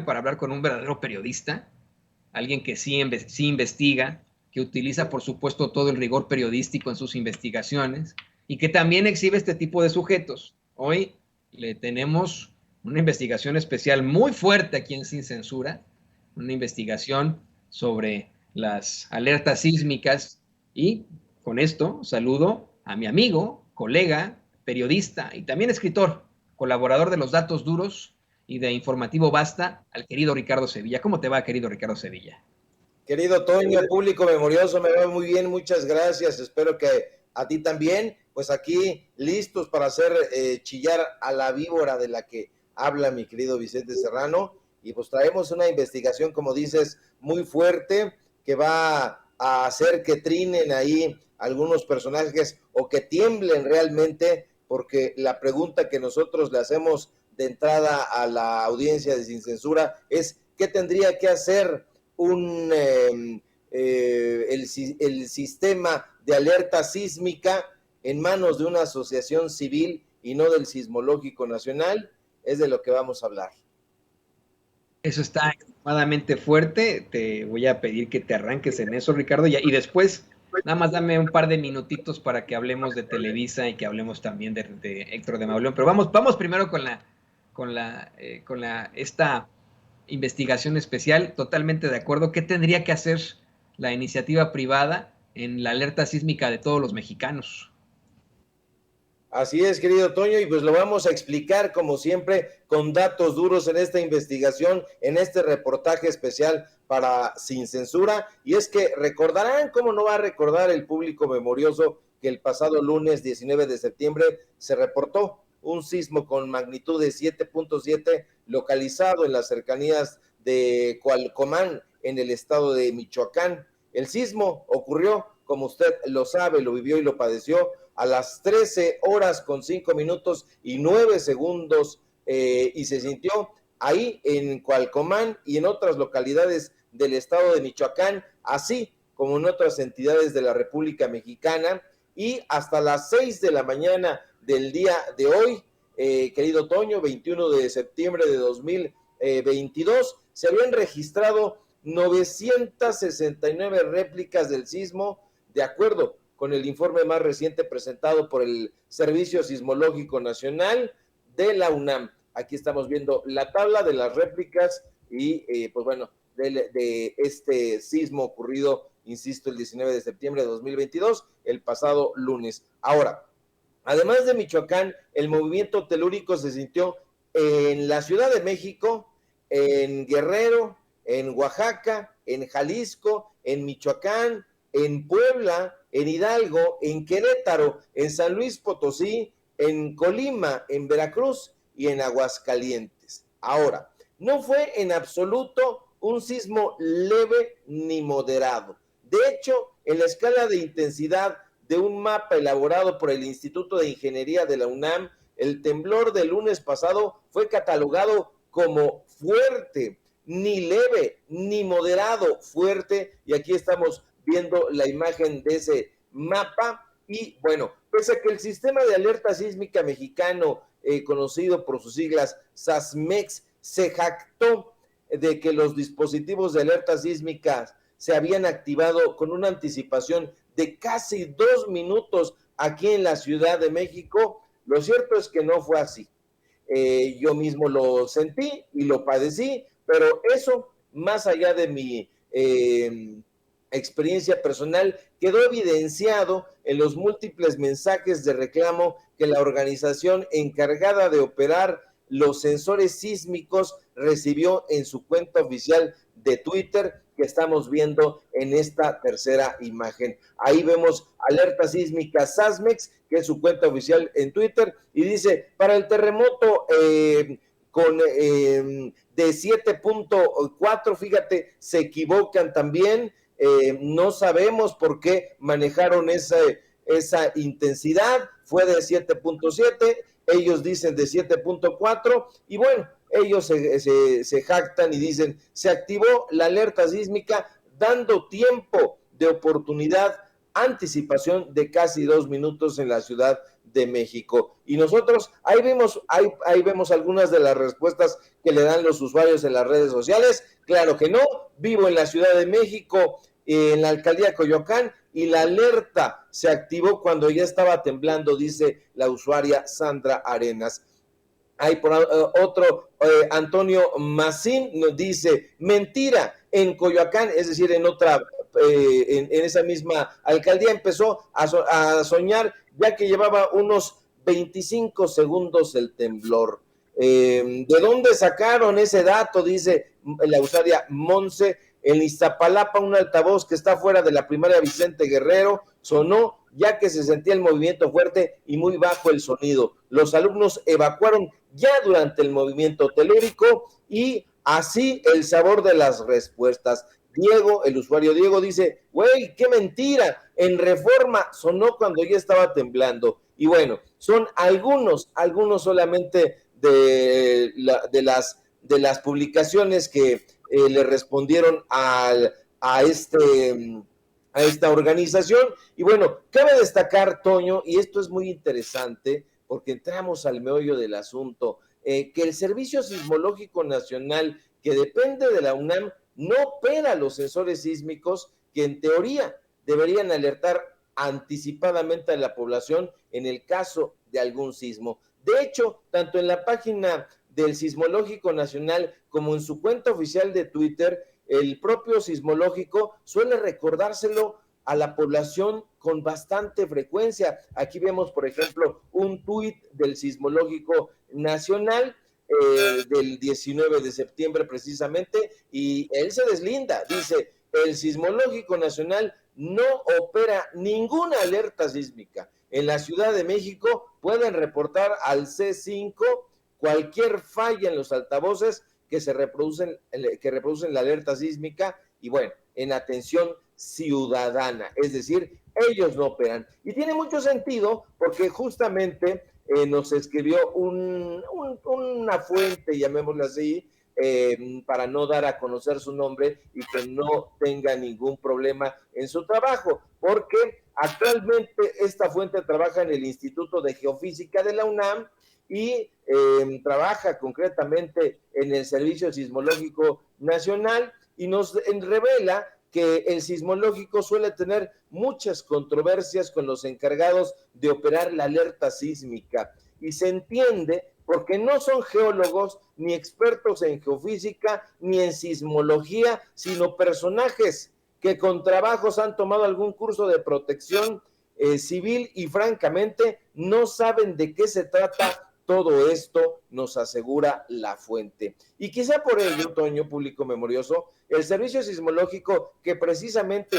para hablar con un verdadero periodista, alguien que sí investiga, que utiliza, por supuesto, todo el rigor periodístico en sus investigaciones y que también exhibe este tipo de sujetos. Hoy le tenemos una investigación especial muy fuerte aquí en Sin Censura, una investigación sobre las alertas sísmicas y con esto saludo a mi amigo, colega, periodista y también escritor, colaborador de Los Datos Duros y de Informativo Basta, al querido Ricardo Sevilla. ¿Cómo te va, querido Ricardo Sevilla? Querido Toño, público memorioso, me va muy bien, muchas gracias. Espero que a ti también. Pues aquí listos para hacer chillar a la víbora de la que habla mi querido Vicente Serrano. Y pues traemos una investigación, como dices, muy fuerte que va a hacer que trinen ahí algunos personajes o que tiemblen realmente, porque la pregunta que nosotros le hacemos de entrada a la audiencia de Sin Censura es: ¿qué tendría que hacer el sistema de alerta sísmica en manos de una asociación civil y no del Sismológico Nacional? Es de lo que vamos a hablar. Eso está extremadamente fuerte. Te voy a pedir que te arranques en eso, Ricardo, y después nada más dame un par de minutitos para que hablemos de Televisa y que hablemos también de Héctor de Mauleón. Pero vamos primero con esta investigación especial. Totalmente de acuerdo. ¿Qué tendría que hacer la iniciativa privada en la alerta sísmica de todos los mexicanos? Así es, querido Toño, y pues lo vamos a explicar como siempre con datos duros en esta investigación, en este reportaje especial para Sin Censura. Y es que recordarán, cómo no va a recordar el público memorioso, que el pasado lunes 19 de septiembre se reportó un sismo con magnitud de 7.7 localizado en las cercanías de Cualcomán, en el estado de Michoacán. El sismo ocurrió, como usted lo sabe, lo vivió y lo padeció, a las 13 horas con 5 minutos y 9 segundos y se sintió ahí en Cualcomán y en otras localidades del estado de Michoacán, así como en otras entidades de la República Mexicana, y hasta las 6 de la mañana del día de hoy, querido Toño, 21 de septiembre de 2022, se habían registrado 969 réplicas del sismo, de acuerdo con el informe más reciente presentado por el Servicio Sismológico Nacional de la UNAM. Aquí estamos viendo la tabla de las réplicas y pues bueno, de este sismo ocurrido, insisto, el 19 de septiembre de 2022, el pasado lunes. Ahora, además de Michoacán, el movimiento telúrico se sintió en la Ciudad de México, en Guerrero, en Oaxaca, en Jalisco, en Michoacán, en Puebla, en Hidalgo, en Querétaro, en San Luis Potosí, en Colima, en Veracruz y en Aguascalientes. Ahora, no fue en absoluto un sismo leve ni moderado. De hecho, en la escala de intensidad de un mapa elaborado por el Instituto de Ingeniería de la UNAM, el temblor del lunes pasado fue catalogado como fuerte, ni leve, ni moderado, fuerte, y aquí estamos viendo la imagen de ese mapa. Y bueno, pese a que el sistema de alerta sísmica mexicano, conocido por sus siglas SASMEX, se jactó de que los dispositivos de alerta sísmica se habían activado con una anticipación de casi 2 minutos aquí en la Ciudad de México, lo cierto es que no fue así. Yo mismo lo sentí y lo padecí, pero eso, más allá de mi experiencia personal, quedó evidenciado en los múltiples mensajes de reclamo que la organización encargada de operar los sensores sísmicos recibió en su cuenta oficial de Twitter, que estamos viendo en esta tercera imagen. Ahí vemos alerta sísmica SASMEX, que es su cuenta oficial en Twitter, y dice: para el terremoto de 7.4, fíjate, se equivocan también, no sabemos por qué manejaron esa intensidad, fue de 7.7, ellos dicen de 7.4, y bueno, ellos se jactan y dicen: se activó la alerta sísmica dando tiempo de oportunidad, anticipación de casi 2 minutos en la Ciudad de México. Y nosotros ahí vemos algunas de las respuestas que le dan los usuarios en las redes sociales. Claro que no, vivo en la Ciudad de México, en la alcaldía de Coyoacán, y la alerta se activó cuando ya estaba temblando, dice la usuaria Sandra Arenas. Hay por otro, Antonio Macín nos dice, mentira, en Coyoacán, es decir, en otra, en esa misma alcaldía empezó a soñar, ya que llevaba unos 25 segundos el temblor. ¿De dónde sacaron ese dato? Dice la usuaria Monse. En Iztapalapa, un altavoz que está fuera de la primaria Vicente Guerrero sonó ya que se sentía el movimiento fuerte y muy bajo el sonido. Los alumnos evacuaron ya durante el movimiento telúrico y así el sabor de las respuestas. Diego, el usuario Diego dice, güey, qué mentira, en Reforma sonó cuando ya estaba temblando. Y bueno, son algunos solamente de las publicaciones que le respondieron a esta organización. Y bueno, cabe destacar, Toño, y esto es muy interesante porque entramos al meollo del asunto, que el Servicio Sismológico Nacional, que depende de la UNAM, no opera los sensores sísmicos que en teoría deberían alertar anticipadamente a la población en el caso de algún sismo. De hecho, tanto en la página del Sismológico Nacional como en su cuenta oficial de Twitter, el propio sismológico suele recordárselo a la población con bastante frecuencia. Aquí vemos, por ejemplo, un tuit del Sismológico Nacional del 19 de septiembre precisamente, y él se deslinda, dice, el Sismológico Nacional no opera ninguna alerta sísmica. En la Ciudad de México pueden reportar al C5 cualquier falla en los altavoces que reproducen la alerta sísmica y bueno, en atención ciudadana, es decir, ellos no operan. Y tiene mucho sentido porque justamente nos escribió una fuente, llamémosla así, para no dar a conocer su nombre y que no tenga ningún problema en su trabajo, porque actualmente esta fuente trabaja en el Instituto de Geofísica de la UNAM y trabaja concretamente en el Servicio Sismológico Nacional y nos revela que el sismológico suele tener muchas controversias con los encargados de operar la alerta sísmica y se entiende porque no son geólogos ni expertos en geofísica ni en sismología, sino personajes que con trabajos han tomado algún curso de protección civil y francamente no saben de qué se trata todo esto, nos asegura la fuente. Y quizá por ello, Toño, público memorioso, el Servicio Sismológico, que precisamente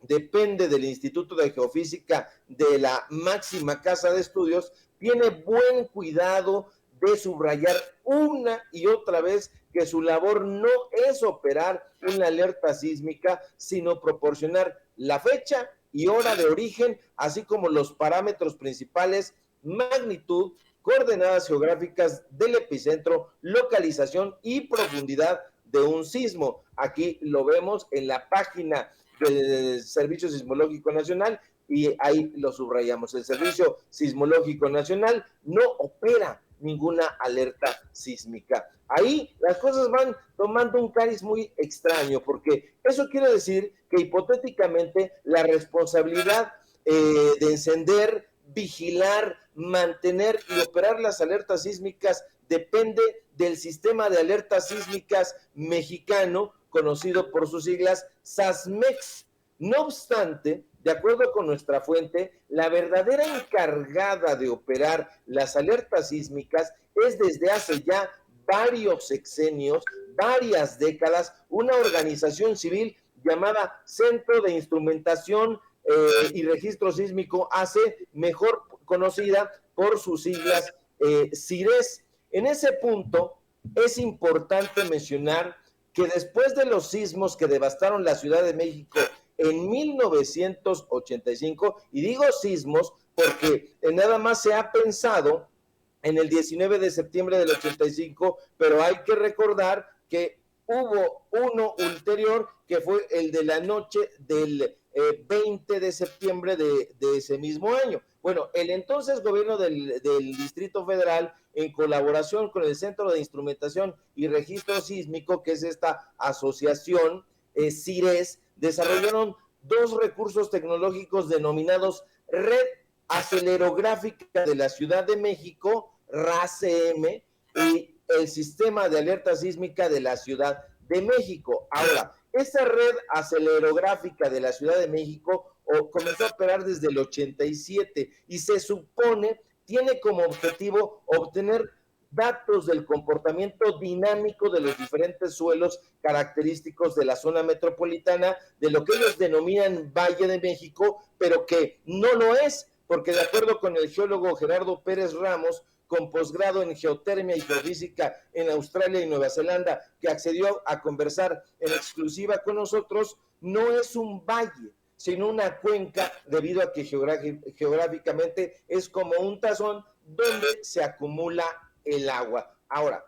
depende del Instituto de Geofísica de la máxima casa de estudios, tiene buen cuidado de subrayar una y otra vez que su labor no es operar una alerta sísmica, sino proporcionar la fecha y hora de origen, así como los parámetros principales, magnitud, coordenadas geográficas del epicentro, localización y profundidad de un sismo. Aquí lo vemos en la página del Servicio Sismológico Nacional y ahí lo subrayamos. El Servicio Sismológico Nacional no opera ninguna alerta sísmica. Ahí las cosas van tomando un cariz muy extraño, porque eso quiere decir que hipotéticamente la responsabilidad de encender, vigilar, mantener y operar las alertas sísmicas depende del sistema de alertas sísmicas mexicano, conocido por sus siglas SASMEX. No obstante, de acuerdo con nuestra fuente, la verdadera encargada de operar las alertas sísmicas es desde hace ya varios sexenios, varias décadas, una organización civil llamada Centro de Instrumentación y Registro Sísmico AC, mejor conocida por sus siglas CIRES. En ese punto es importante mencionar que después de los sismos que devastaron la Ciudad de México en 1985, y digo sismos porque nada más se ha pensado en el 19 de septiembre del 85, pero hay que recordar que hubo uno ulterior que fue el de la noche del 20 de septiembre de ese mismo año. Bueno, el entonces gobierno del Distrito Federal, en colaboración con el Centro de Instrumentación y Registro Sísmico, que es esta asociación, CIRES, desarrollaron dos recursos tecnológicos denominados Red Acelerográfica de la Ciudad de México, RACM, y el Sistema de Alerta Sísmica de la Ciudad de México. Ahora, esa red acelerográfica de la Ciudad de México comenzó a operar desde el 87 y se supone tiene como objetivo obtener datos del comportamiento dinámico de los diferentes suelos característicos de la zona metropolitana, de lo que ellos denominan Valle de México, pero que no lo es, porque de acuerdo con el geólogo Gerardo Pérez Ramos, con posgrado en geotermia y geofísica en Australia y Nueva Zelanda, que accedió a conversar en exclusiva con nosotros, no es un valle, sino una cuenca, debido a que geográficamente es como un tazón donde se acumula el agua. Ahora,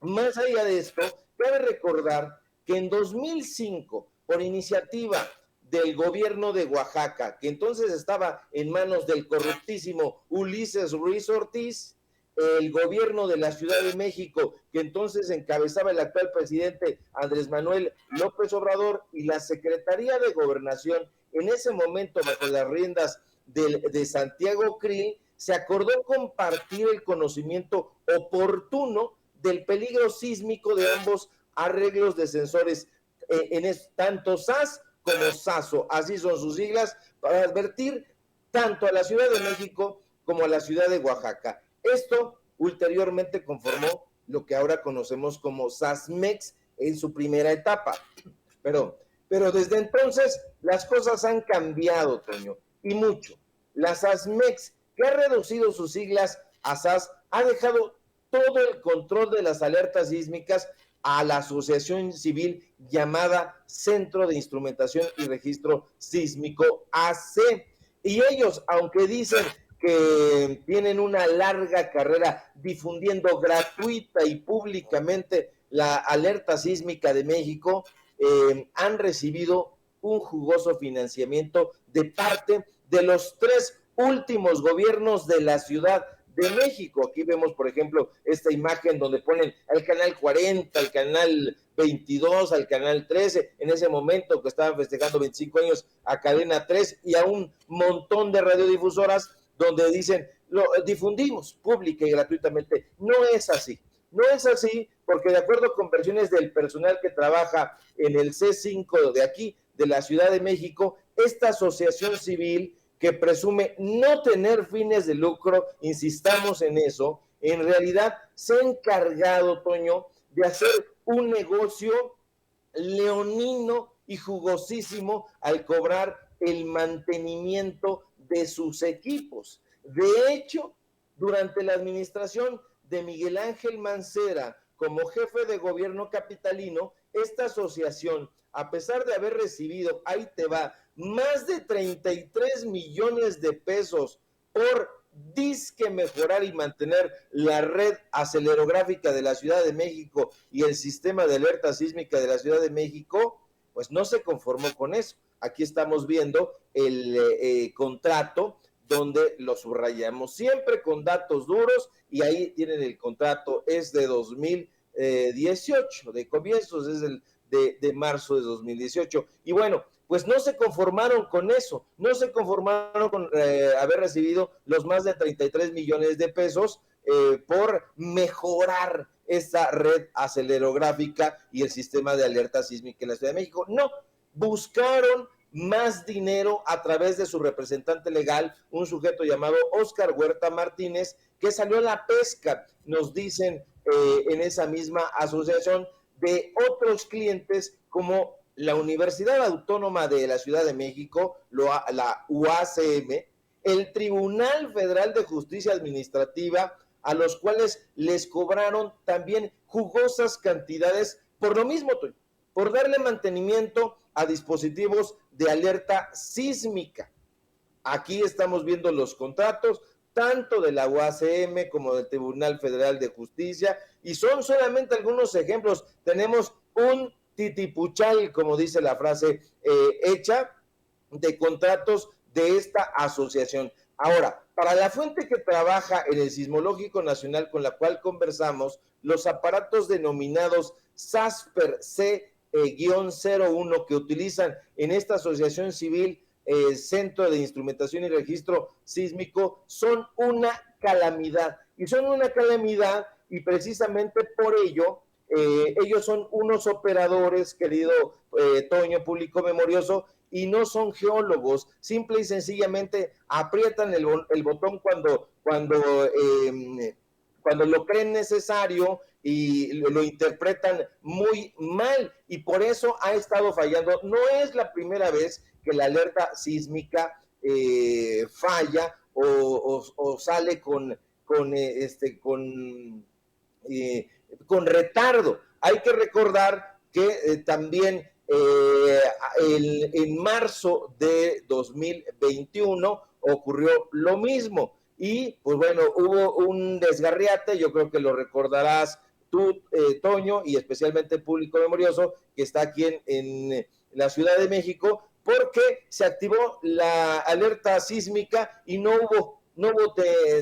más allá de esto, cabe recordar que en 2005, por iniciativa del gobierno de Oaxaca, que entonces estaba en manos del corruptísimo Ulises Ruiz Ortiz, el gobierno de la Ciudad de México, que entonces encabezaba el actual presidente Andrés Manuel López Obrador, y la Secretaría de Gobernación, en ese momento bajo las riendas de Santiago Krill, se acordó compartir el conocimiento oportuno del peligro sísmico de ambos arreglos de sensores, tanto SAS como SASO, así son sus siglas, para advertir tanto a la Ciudad de México como a la Ciudad de Oaxaca. Esto ulteriormente conformó lo que ahora conocemos como SASMEX en su primera etapa. Pero desde entonces las cosas han cambiado, Toño, y mucho. La SASMEX, que ha reducido sus siglas a SAS, ha dejado todo el control de las alertas sísmicas a la asociación civil llamada Centro de Instrumentación y Registro Sísmico, AC. Y ellos, aunque dicen que tienen una larga carrera difundiendo gratuita y públicamente la alerta sísmica de México, han recibido un jugoso financiamiento de parte de los tres últimos gobiernos de la Ciudad de México. Aquí vemos, por ejemplo, esta imagen donde ponen al canal 40, al canal 22, al canal 13, en ese momento que estaban festejando 25 años a Cadena 3 y a un montón de radiodifusoras donde dicen, lo difundimos pública y gratuitamente. No es así. No es así, porque de acuerdo con versiones del personal que trabaja en el C5 de aquí, de la Ciudad de México, esta asociación civil que presume no tener fines de lucro, insistamos en eso, en realidad se ha encargado, Toño, de hacer un negocio leonino y jugosísimo al cobrar el mantenimiento de sus equipos. De hecho, durante la administración de Miguel Ángel Mancera como jefe de gobierno capitalino, esta asociación, a pesar de haber recibido, ahí te va, más de 33 millones de pesos por disque mejorar y mantener la red acelerográfica de la Ciudad de México y el sistema de alerta sísmica de la Ciudad de México, pues no se conformó con eso. Aquí estamos viendo el contrato donde lo subrayamos siempre con datos duros, y ahí tienen el contrato, es de 2018, de comienzos, es de marzo de 2018. Y bueno, pues no se conformaron con eso, no se conformaron con haber recibido los más de 33 millones de pesos por mejorar esta red acelerográfica y el sistema de alerta sísmica en la Ciudad de México. No, buscaron más dinero a través de su representante legal, un sujeto llamado Óscar Huerta Martínez, que salió a la pesca, nos dicen en esa misma asociación, de otros clientes como la Universidad Autónoma de la Ciudad de México, la UACM, el Tribunal Federal de Justicia Administrativa, a los cuales les cobraron también jugosas cantidades por lo mismo, por darle mantenimiento a dispositivos de alerta sísmica. Aquí estamos viendo los contratos, tanto de la UACM como del Tribunal Federal de Justicia, y son solamente algunos ejemplos. Tenemos un titipuchal, como dice la frase hecha, de contratos de esta asociación. Ahora, para la fuente que trabaja en el Sismológico Nacional con la cual conversamos, los aparatos denominados SASPER C-01 que utilizan en esta asociación civil Centro de Instrumentación y Registro Sísmico son una calamidad. Y son una calamidad y precisamente por ello ellos son unos operadores, querido Toño, público memorioso, y no son geólogos, simple y sencillamente aprietan el botón cuando lo creen necesario y lo interpretan muy mal y por eso ha estado fallando. No es la primera vez que la alerta sísmica falla o sale con retardo. Hay que recordar que también en marzo de 2021 ocurrió lo mismo y pues bueno, hubo un desgarriate, yo creo que lo recordarás tú, Toño, y especialmente el público memorioso que está aquí en la Ciudad de México, porque se activó la alerta sísmica y no hubo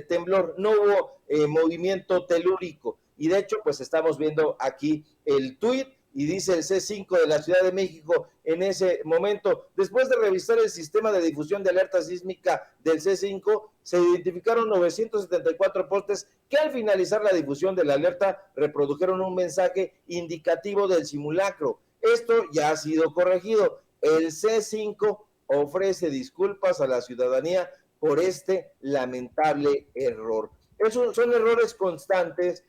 temblor, no hubo movimiento telúrico. Y de hecho, pues estamos viendo aquí el tuit y dice el C5 de la Ciudad de México en ese momento, después de revisar el sistema de difusión de alerta sísmica del C5, se identificaron 974 postes que al finalizar la difusión de la alerta reprodujeron un mensaje indicativo del simulacro. Esto ya ha sido corregido. El C5 ofrece disculpas a la ciudadanía por este lamentable error. Son errores constantes,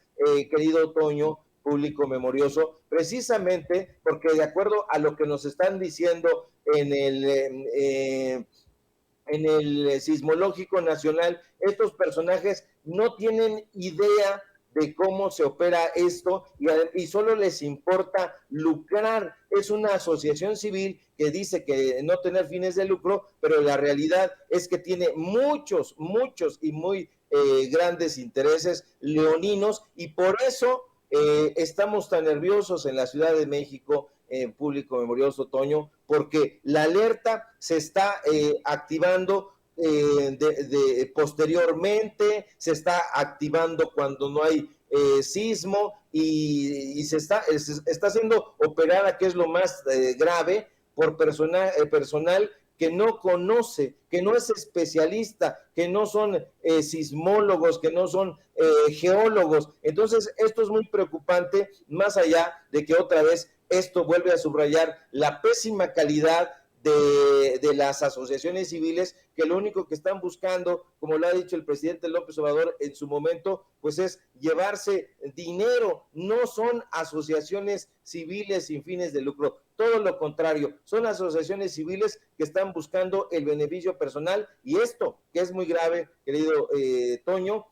querido Toño, público memorioso, precisamente porque de acuerdo a lo que nos están diciendo en el Sismológico Nacional, estos personajes no tienen idea de cómo se opera esto y solo les importa lucrar. Es una asociación civil que dice que no tener fines de lucro, pero la realidad es que tiene muchos y muy grandes intereses leoninos y por eso estamos tan nerviosos en la Ciudad de México, público memorioso, Toño, porque la alerta se está activando posteriormente, se está activando cuando no hay sismo y se está haciendo operada, que es lo más grave, por personal que no conoce, que no es especialista, que no son sismólogos, que no son geólogos. Entonces, esto es muy preocupante, más allá de que otra vez esto vuelve a subrayar la pésima calidad de las asociaciones civiles que lo único que están buscando, como lo ha dicho el presidente López Obrador en su momento, pues es llevarse dinero. No son asociaciones civiles sin fines de lucro, todo lo contrario, son asociaciones civiles que están buscando el beneficio personal y esto, que es muy grave, querido Toño,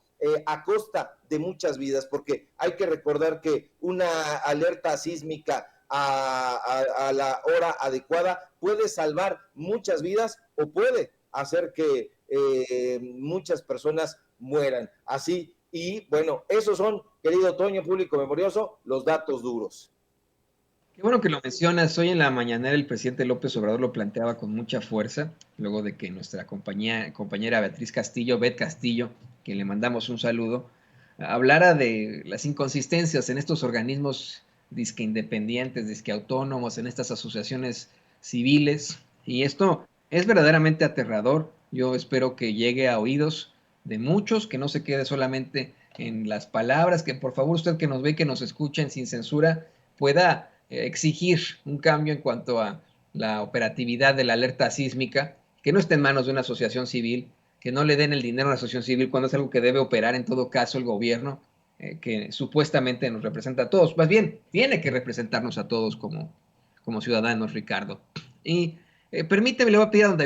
a costa de muchas vidas, porque hay que recordar que una alerta sísmica a la hora adecuada puede salvar muchas vidas o puede hacer que muchas personas mueran. Así, y bueno, esos son, querido Toño, público memorioso, los datos duros. Qué bueno que lo mencionas. Hoy en la mañanera el presidente López Obrador lo planteaba con mucha fuerza, luego de que nuestra compañera Beatriz Castillo, Bet Castillo, que le mandamos un saludo, hablara de las inconsistencias en estos organismos disque independientes, disque autónomos, en estas asociaciones civiles. Y esto es verdaderamente aterrador. Yo espero que llegue a oídos de muchos, que no se quede solamente en las palabras, que por favor usted que nos ve, que nos escuchen sin censura, pueda exigir un cambio en cuanto a la operatividad de la alerta sísmica, que no esté en manos de una asociación civil, que no le den el dinero a una asociación civil cuando es algo que debe operar en todo caso el gobierno, que supuestamente nos representa a todos. Más bien, tiene que representarnos a todos como ciudadanos, Ricardo. Y permíteme, le voy a pedir a don David